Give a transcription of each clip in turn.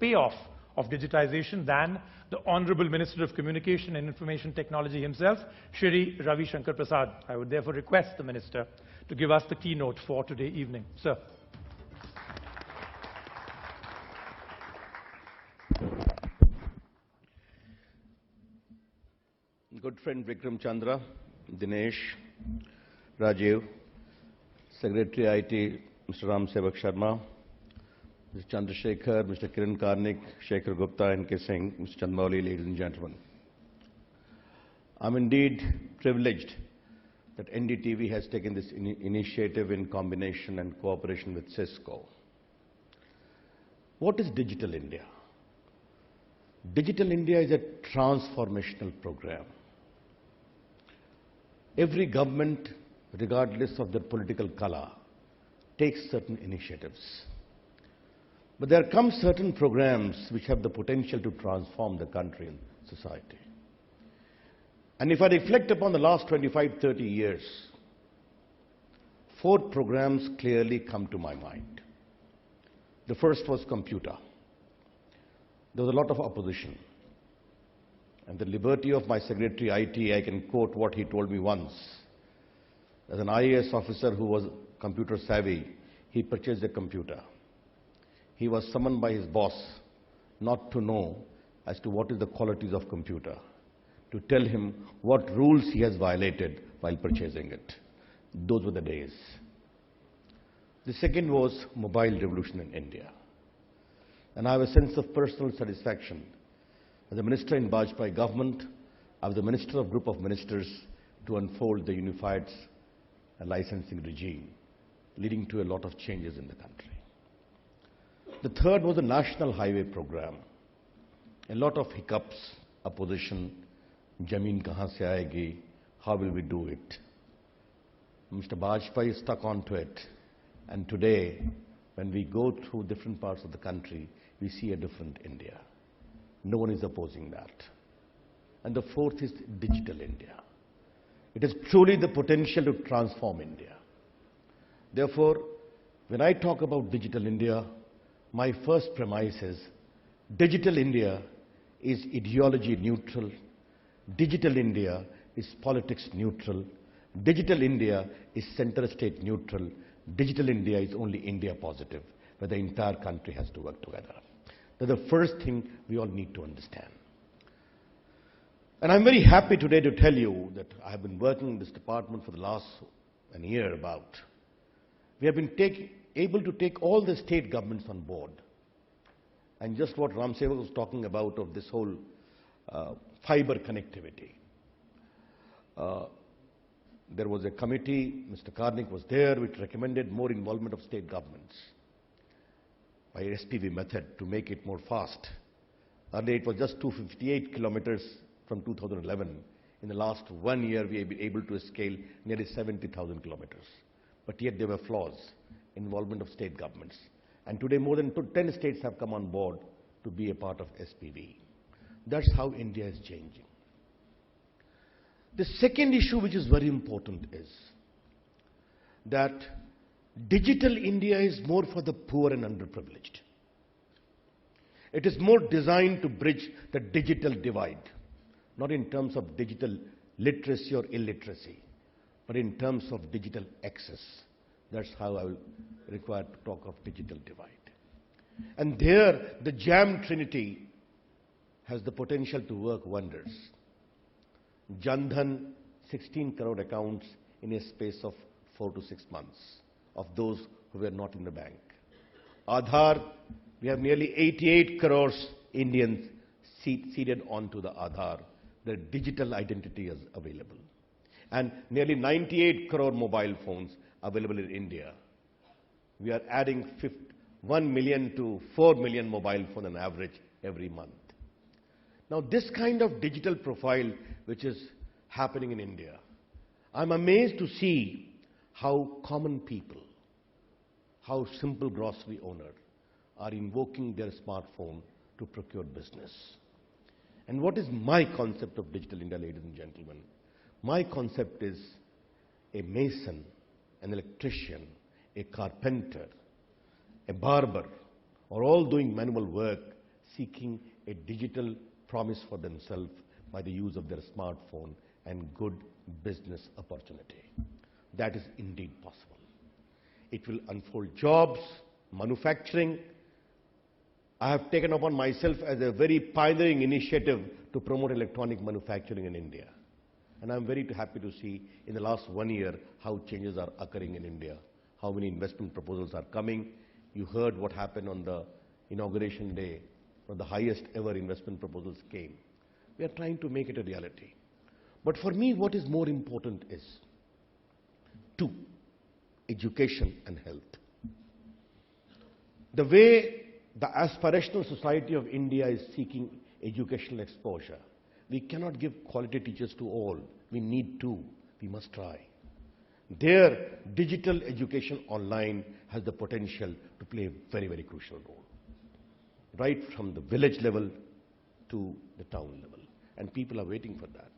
payoff of digitization than the Honorable Minister of Communication and Information Technology himself, Shri Ravi Shankar Prasad. I would therefore request the Minister to give us the keynote for today evening. Sir. Good friend Vikram Chandra, Dinesh, Rajiv, Secretary IT, Mr. Ram Sevak Sharma, Mr. Chandrasekhar, Mr. Kiran Karnik, Shekhar Gupta, N.K. Singh, Mr. Chandmauli, ladies and gentlemen. I'm indeed privileged that NDTV has taken this initiative in combination and cooperation with Cisco. What is Digital India? Digital India is a transformational program. Every government, regardless of their political color, takes certain initiatives. But there come certain programs which have the potential to transform the country and society. And if I reflect upon the last 25, 30 years, 4 programs clearly come to my mind. The first was computer. There was a lot of opposition. And the liberty of my Secretary IT, I can quote what he told me once. As an IAS officer who was computer savvy, he purchased a computer. He was summoned by his boss not to know as to what is the qualities of computer, to tell him what rules he has violated while purchasing it. Those were the days. The second was mobile revolution in India. And I have a sense of personal satisfaction. As a minister in Vajpayee government, I was the minister of group of ministers to unfold the unified licensing regime, leading to a lot of changes in the country. The third was the National Highway Program. A lot of hiccups, opposition, Jameen kahan se aayegi, how will we do it? Mr. Vajpayee stuck onto it. And today, when we go through different parts of the country, we see a different India. No one is opposing that. And the fourth is Digital India. It has truly the potential to transform India. Therefore, when I talk about Digital India, my first premise is Digital India is ideology neutral. Digital India is politics neutral. Digital India is center state neutral. Digital India is only India positive, where the entire country has to work together. That's the first thing we all need to understand. And I'm very happy today to tell you that I have been working in this department for the last an year about. We have been able to take all the state governments on board. And just what Ram Sevak was talking about of this whole fiber connectivity. There was a committee, Mr. Karnik was there, which recommended more involvement of state governments by SPV method to make it more fast. Earlier it was just 258 kilometers from 2011. In the last 1 year, we have been able to scale nearly 70,000 kilometers. But yet there were flaws, involvement of state governments. And today more than 10 states have come on board to be a part of SPV. That's how India is changing. The second issue which is very important is that Digital India is more for the poor and underprivileged. It is more designed to bridge the digital divide, not in terms of digital literacy or illiteracy, but in terms of digital access. That's how I will require to talk of digital divide. And there, the JAM Trinity has the potential to work wonders. Jan Dhan, 16 crore accounts in a space of 4 to 6 months of those who were not in the bank. Aadhaar, we have nearly 88 crores Indians seeded onto the Aadhaar. The digital identity is available. And nearly 98 crore mobile phones available in India. We are adding 1 million to 4 million mobile phones on average every month. Now this kind of digital profile which is happening in India, I'm amazed to see how common people, how simple grocery owners are invoking their smartphone to procure business. And what is my concept of Digital India, ladies and gentlemen? My concept is a mason, an electrician, a carpenter, a barber, are all doing manual work seeking a digital promise for themselves by the use of their smartphone and good business opportunity. That is indeed possible. It will unfold jobs, manufacturing. I have taken upon myself as a very pioneering initiative to promote electronic manufacturing in India. And I'm very happy to see in the last 1 year how changes are occurring in India, how many investment proposals are coming. You heard what happened on the inauguration day, when the highest ever investment proposals came. We are trying to make it a reality. But for me, what is more important is two: education and health. The way the aspirational society of India is seeking educational exposure, we cannot give quality teachers to all. We need to. We must try. There, digital education online has the potential to play a very, very crucial role, right from the village level to the town level. And people are waiting for that.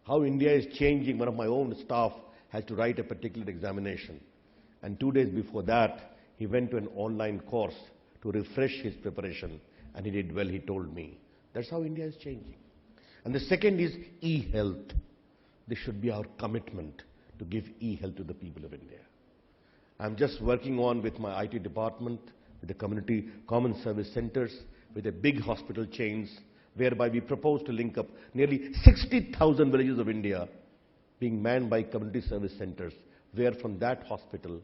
How India is changing, one of my own staff has to write a particular examination. And 2 days before that, he went to an online course to refresh his preparation. And he did well, he told me. That's how India is changing. And the second is e-health. This should be our commitment to give e-health to the people of India. I'm just working on with my IT department, with the community common service centers, with the big hospital chains, whereby we propose to link up nearly 60,000 villages of India being manned by community service centers, where from that hospital,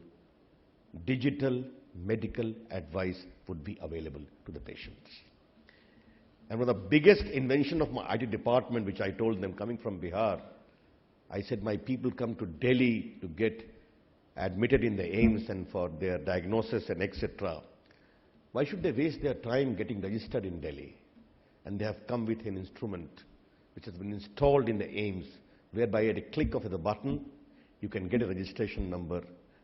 digital medical advice would be available to the patients. And one of the biggest invention of my IT department, which I told them coming from Bihar, I said, my people come to Delhi to get admitted in the AIIMS and for their diagnosis and etc. Why should they waste their time getting registered in Delhi? And they have come with an instrument which has been installed in the AIIMS, whereby at a click of the button, you can get a registration number,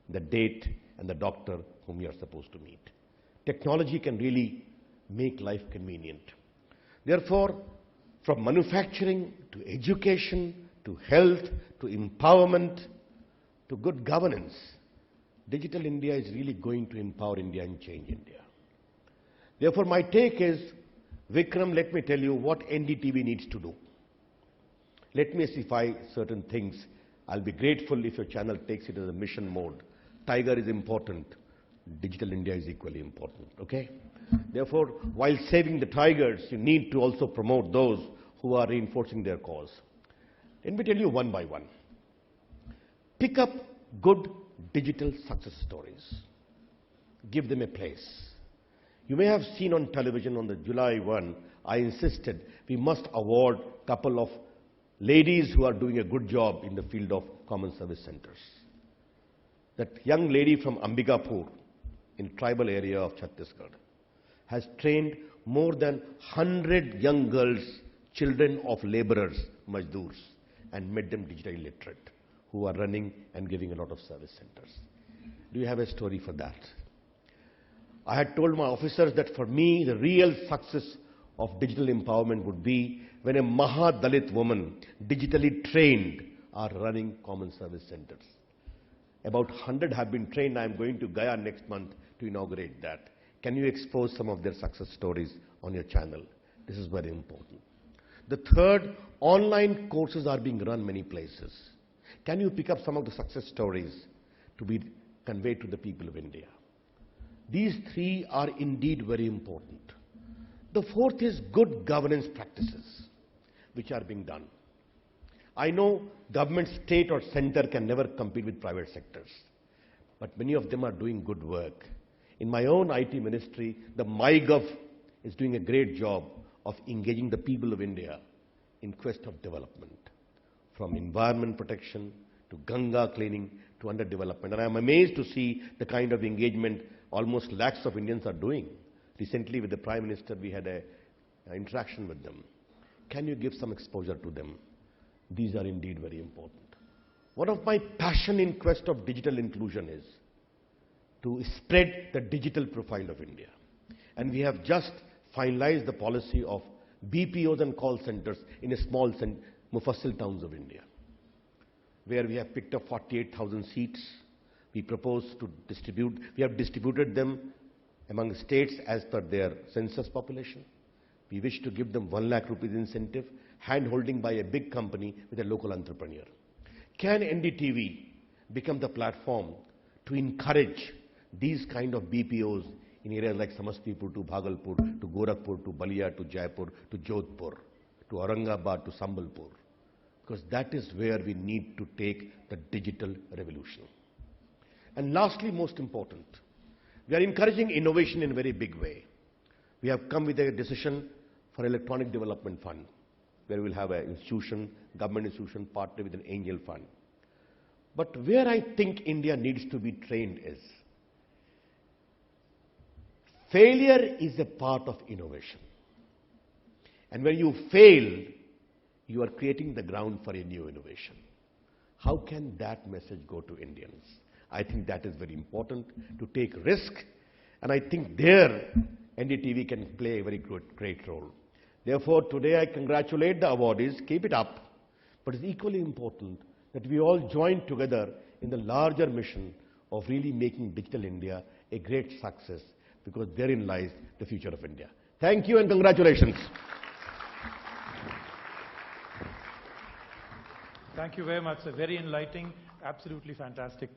the date, and the doctor whom you are supposed to meet. Technology can really make life convenient. Therefore, from manufacturing to education to health to empowerment to good governance, Digital India is really going to empower India and change India. Therefore, my take is, Vikram, let me tell you what NDTV needs to do. Let me specify certain things. I'll be grateful if your channel takes it as a mission mode. Tiger is important. Digital India is equally important, okay? Therefore, while saving the tigers, you need to also promote those who are reinforcing their cause. Let me tell you one by one. Pick up good digital success stories. Give them a place. You may have seen on television on the July 1, I insisted we must award a couple of ladies who are doing a good job in the field of common service centers. That young lady from Ambikapur in tribal area of Chhattisgarh has trained more than 100 young girls, children of laborers, majdoors, and made them digitally literate, who are running and giving a lot of service centers. Do you have a story for that? I had told my officers that for me, the real success of digital empowerment would be when a Maha-Dalit woman, digitally trained, are running common service centers. About 100 have been trained. I am going to Gaya next month to inaugurate that. Can you expose some of their success stories on your channel? This is very important. The third, online courses are being run many places. Can you pick up some of the success stories to be conveyed to the people of India? These three are indeed very important. The fourth is good governance practices, which are being done. I know government, state or center can never compete with private sectors, but many of them are doing good work. In my own IT ministry, the MyGov is doing a great job of engaging the people of India in quest of development, from environment protection to Ganga cleaning to underdevelopment. And I am amazed to see the kind of engagement almost lakhs of Indians are doing. Recently with the Prime Minister, we had an interaction with them. Can you give some exposure to them? These are indeed very important. One of my passion in quest of digital inclusion is to spread the digital profile of India. And we have just finalized the policy of BPOs and call centers in a small Mufassil towns of India, where we have picked up 48,000 seats. We propose to distribute, we have distributed them among states as per their census population. We wish to give them 1 lakh rupees incentive, hand-holding by a big company with a local entrepreneur. Can NDTV become the platform to encourage these kind of BPOs in areas like Samastipur to Bhagalpur, to Gorakhpur, to Balia, to Jaipur, to Jodhpur, to Aurangabad, to Sambalpur? Because that is where we need to take the digital revolution. And lastly, most important, we are encouraging innovation in a very big way. We have come with a decision for Electronic Development Fund, where we will have an institution, government institution, partner with an angel fund. But where I think India needs to be trained is, failure is a part of innovation. And when you fail, you are creating the ground for a new innovation. How can that message go to Indians? I think that is very important, to take risk, and I think there NDTV can play a very great role. Therefore, today I congratulate the awardees, keep it up, but it's equally important that we all join together in the larger mission of really making Digital India a great success, because therein lies the future of India. Thank you and congratulations. Thank you very much, sir. Very enlightening, absolutely fantastic.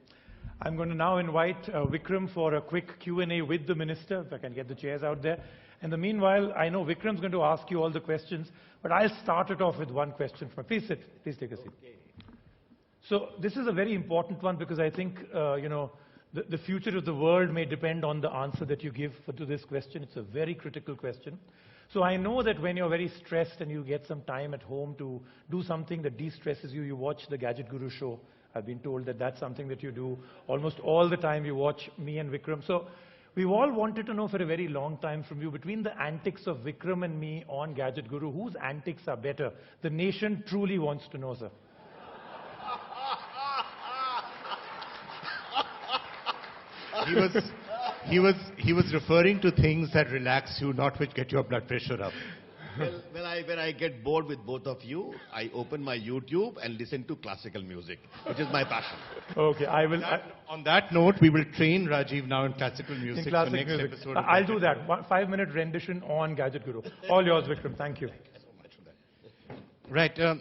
I'm going to now invite Vikram for a quick Q&A with the Minister, if I can get the chairs out there. In the meanwhile, I know Vikram's going to ask you all the questions, but I'll start it off with one question. Please sit. Please take a seat. Okay. So this is a very important one, because I think, the future of the world may depend on the answer that you give to this question. It's a very critical question. So I know that when you're very stressed and you get some time at home to do something that de-stresses you, you watch the Gadget Guru show. I've been told that that's something that you do almost all the time. You watch me and Vikram. So we've all wanted to know for a very long time from you, between the antics of Vikram and me on Gadget Guru, whose antics are better? The nation truly wants to know, sir. He was referring to things that relax you, not which get your blood pressure up. Well, when I get bored with both of you, I open my YouTube and listen to classical music, which is my passion. Okay, I will. On that note, we will train Rajiv now in classical music. In classical for next music. episode. I'll do that. 5-minute rendition on Gadget Guru. All yours, Vikram. Thank you. Thank you so much for that. Right.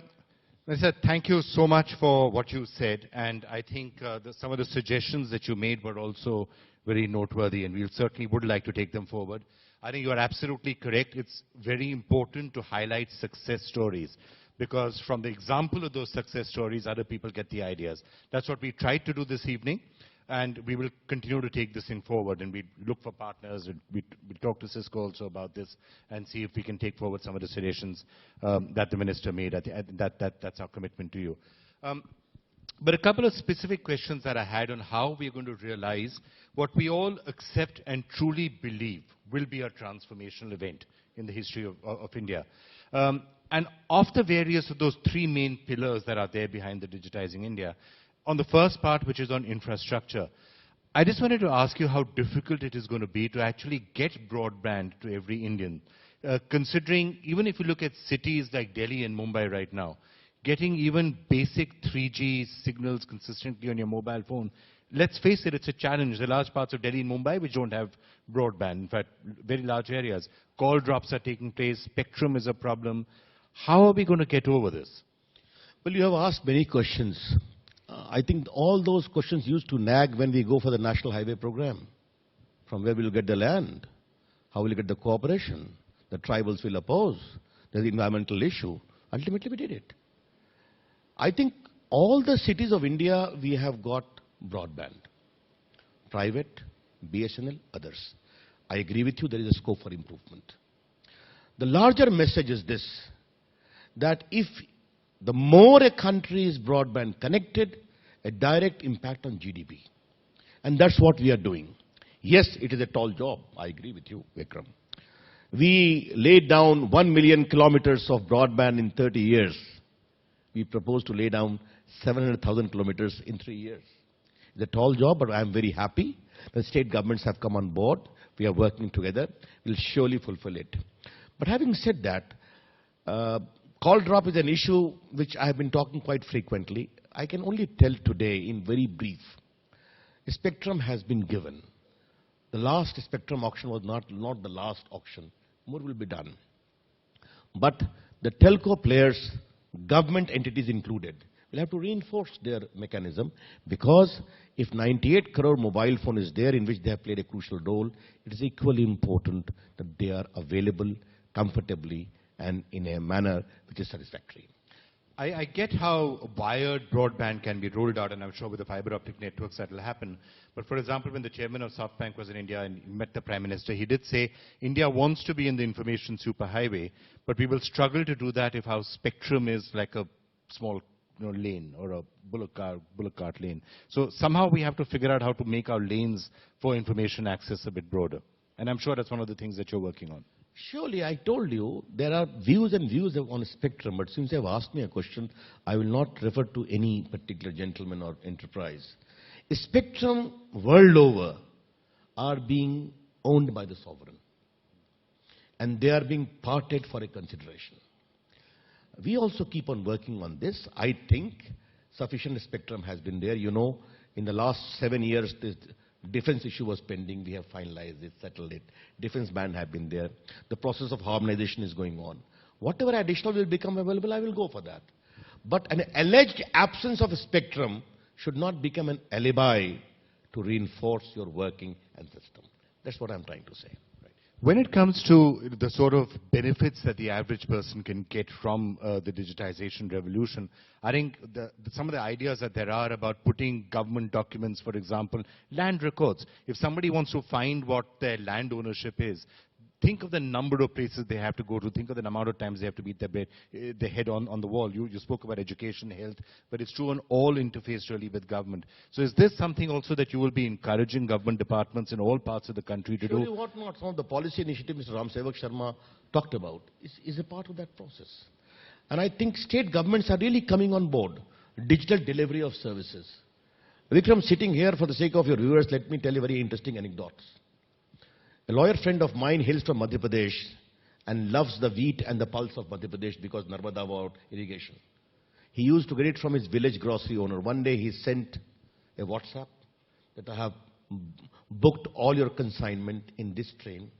Minister, thank you so much for what you said. And I think some of the suggestions that you made were also very noteworthy, and we certainly would like to take them forward. I think you are absolutely correct. It's very important to highlight success stories, because from the example of those success stories, other people get the ideas. That's what we tried to do this evening, and we will continue to take this in forward, and we look for partners. We talk to Cisco also about this and see if we can take forward some of the suggestions that the Minister made. That's our commitment to you. But a couple of specific questions that I had on how we are going to realize what we all accept and truly believe will be a transformational event in the history of India. And of the various of those 3 main pillars that are there behind the Digitizing India, on the first part, which is on infrastructure, I just wanted to ask you how difficult it is going to be to actually get broadband to every Indian, considering even if you look at cities like Delhi and Mumbai right now, getting even basic 3G signals consistently on your mobile phone, let's face it, it's a challenge. There are large parts of Delhi and Mumbai which don't have broadband, in fact, very large areas. Call drops are taking place, spectrum is a problem. How are we going to get over this? Well, you have asked many questions. I think all those questions used to nag when we go for the National Highway Program. From where will you get the land? How will you get the cooperation? The tribals will oppose. There's the environmental issue. Ultimately, we did it. I think all the cities of India, we have got broadband. Private, BSNL, others. I agree with you, there is a scope for improvement. The larger message is this, that if the more a country is broadband connected, a direct impact on GDP. And that's what we are doing. Yes, it is a tall job. I agree with you, Vikram. We laid down 1 million kilometers of broadband in 30 years. We propose to lay down 700,000 kilometers in 3 years. It's a tall job, but I'm very happy. The state governments have come on board. We are working together. We'll surely fulfill it. But having said that, call drop is an issue which I have been talking quite frequently. I can only tell today in very brief. A spectrum has been given. The last spectrum auction was not the last auction. More will be done. But the telco players, government entities included, will have to reinforce their mechanism, because if 98 crore mobile phone is there in which they have played a crucial role, it is equally important that they are available comfortably and in a manner which is satisfactory. I get how wired broadband can be rolled out, and I'm sure with the fiber optic networks that will happen. But for example, when the chairman of SoftBank was in India and met the Prime Minister, he did say India wants to be in the information superhighway, but we will struggle to do that if our spectrum is like a small lane or a bullock cart lane. So somehow we have to figure out how to make our lanes for information access a bit broader. And I'm sure that's one of the things that you're working on. Surely, I told you, there are views and views on a spectrum, but since you have asked me a question, I will not refer to any particular gentleman or enterprise. A spectrum world over are being owned by the sovereign, and they are being parted for a consideration. We also keep on working on this. I think sufficient spectrum has been there. You know, in the last 7 years, this defense issue was pending. We have finalized it, settled it. Defense band have been there. The process of harmonization is going on. Whatever additional will become available, I will go for that. But an alleged absence of a spectrum should not become an alibi to reinforce your working and system. That's what I'm trying to say. When it comes to the sort of benefits that the average person can get from the digitization revolution, I think some of the ideas that there are about putting government documents, for example, land records. If somebody wants to find what their land ownership is, think of the number of places they have to go to. Think of the amount of times they have to beat their head on the wall. You spoke about education, health, but it's true on all interface really with government. So is this something also that you will be encouraging government departments in all parts of the country to do? Surely, what not? Some of the policy initiative Mr. Ram Sevak Sharma talked about is a part of that process. And I think state governments are really coming on board. Digital delivery of services. Vikram, sitting here for the sake of your viewers, let me tell you a very interesting anecdote. A lawyer friend of mine hails from Madhya Pradesh and loves the wheat and the pulse of Madhya Pradesh because Narmada was irrigation. He used to get it from his village grocery owner. One day he sent a WhatsApp that I have booked all your consignment in this train.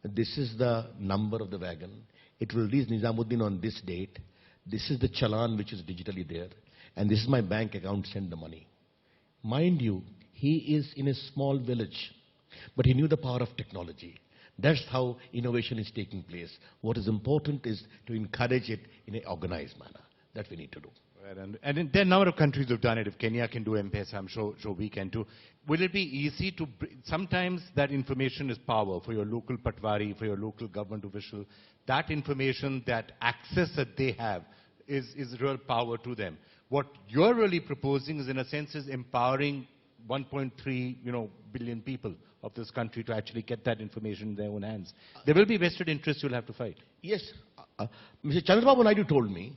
This is the number of the wagon. It will reach Nizamuddin on this date. This is the challan which is digitally there. And this is my bank account, send the money. Mind you, he is in a small village. But he knew the power of technology. That's how innovation is taking place. What is important is to encourage it in an organized manner. That we need to do. Right, and there are a number of countries who have done it. If Kenya can do M-Pesa, I'm sure we can too. Will it be easy to... Sometimes that information is power for your local patwari, for your local government official. That information, that access that they have is real power to them. What you're really proposing is, in a sense, is empowering 1.3 billion people of this country to actually get that information in their own hands. There will be vested interests you'll have to fight. Yes. Mr. Chandrababu Naidu told me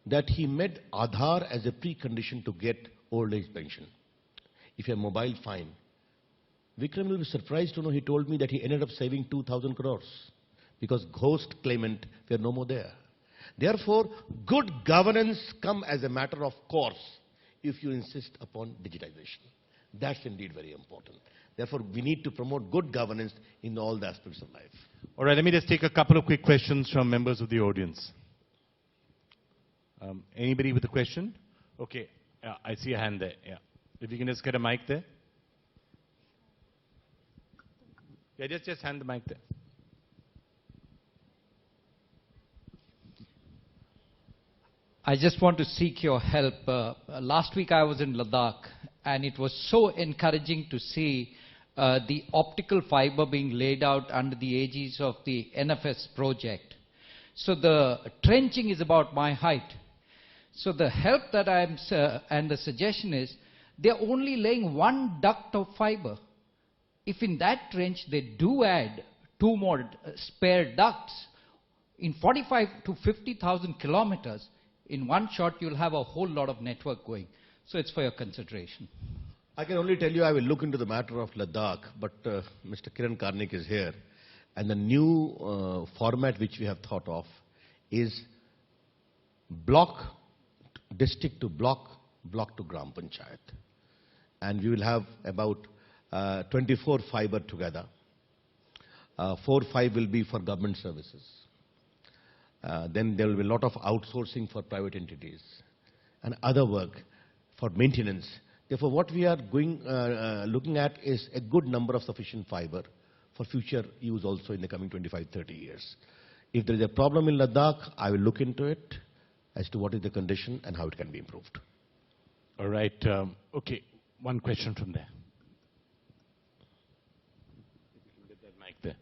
that he made Aadhaar as a precondition to get old age pension. If you have mobile, fine. Vikram will be surprised to know he told me that he ended up saving 2,000 crores because ghost claimant were no more there. Therefore, good governance come as a matter of course if you insist upon digitization. That's indeed very important. Therefore, we need to promote good governance in all the aspects of life. All right, let me just take a couple of quick questions from members of the audience. Anybody with a question? Okay, I see a hand there. Yeah. If you can just get a mic there. Yeah, just hand the mic there. I just want to seek your help. Last week I was in Ladakh, and it was so encouraging to see the optical fiber being laid out under the aegis of the NFS project. So the trenching is about my height. So the help that and the suggestion is, they're only laying one duct of fiber. If in that trench they do add 2 more spare ducts, in 45 to 50,000 kilometers, in one shot you'll have a whole lot of network going. So it's for your consideration. I can only tell you I will look into the matter of Ladakh, but Mr. Kiran Karnik is here. And the new format which we have thought of is block, district to block, block to Gram Panchayat. And we will have about 24 fiber together. 4 or 5 will be for government services. then there will be a lot of outsourcing for private entities and other work for maintenance. Therefore, what we are looking at is a good number of sufficient fiber for future use also in the coming 25-30 years. If there is a problem in Ladakh, I will look into it as to what is the condition and how it can be improved. All right. Okay. One question from there. Get that mic there.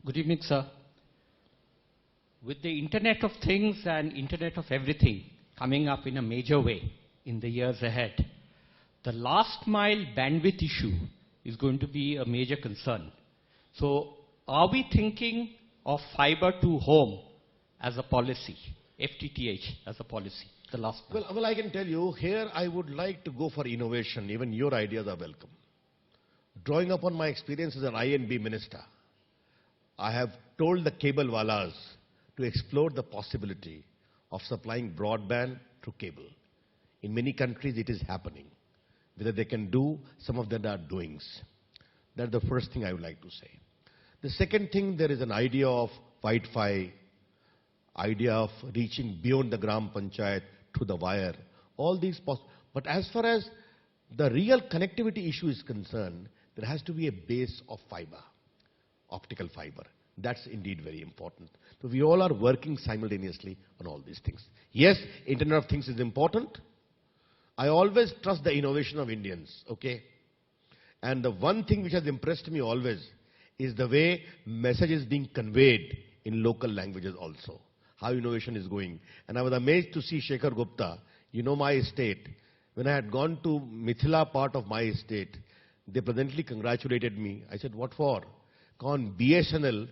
Good evening, sir. With the Internet of Things and Internet of Everything coming up in a major way in the years ahead, the last mile bandwidth issue is going to be a major concern. So are we thinking of fiber to home as a policy, FTTH as a policy, the last mile? Well, I can tell you, here I would like to go for innovation. Even your ideas are welcome. Drawing upon my experience as an I&B minister, I have told the cable walas to explore the possibility of supplying broadband through cable. In many countries it is happening. Whether they can do, some of them are doings. That's the first thing I would like to say. The second thing, there is an idea of Wi-Fi, idea of reaching beyond the Gram Panchayat through the wire. All these but as far as the real connectivity issue is concerned, there has to be a base of fiber, optical fiber. That's indeed very important. So we all are working simultaneously on all these things. Yes, Internet of Things is important. I always trust the innovation of Indians, okay? And the one thing which has impressed me always is the way message is being conveyed in local languages also. How innovation is going. And I was amazed to see Shekhar Gupta, you know my estate. When I had gone to Mithila part of my estate, they pleasantly congratulated me. I said, what for? On BSNL,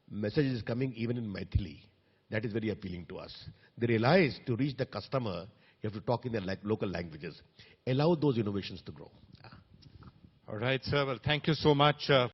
message is coming even in Maithili. That is very appealing to us. They realize to reach the customer, you have to talk in their local languages. Allow those innovations to grow. All right, sir. Well, thank you so much.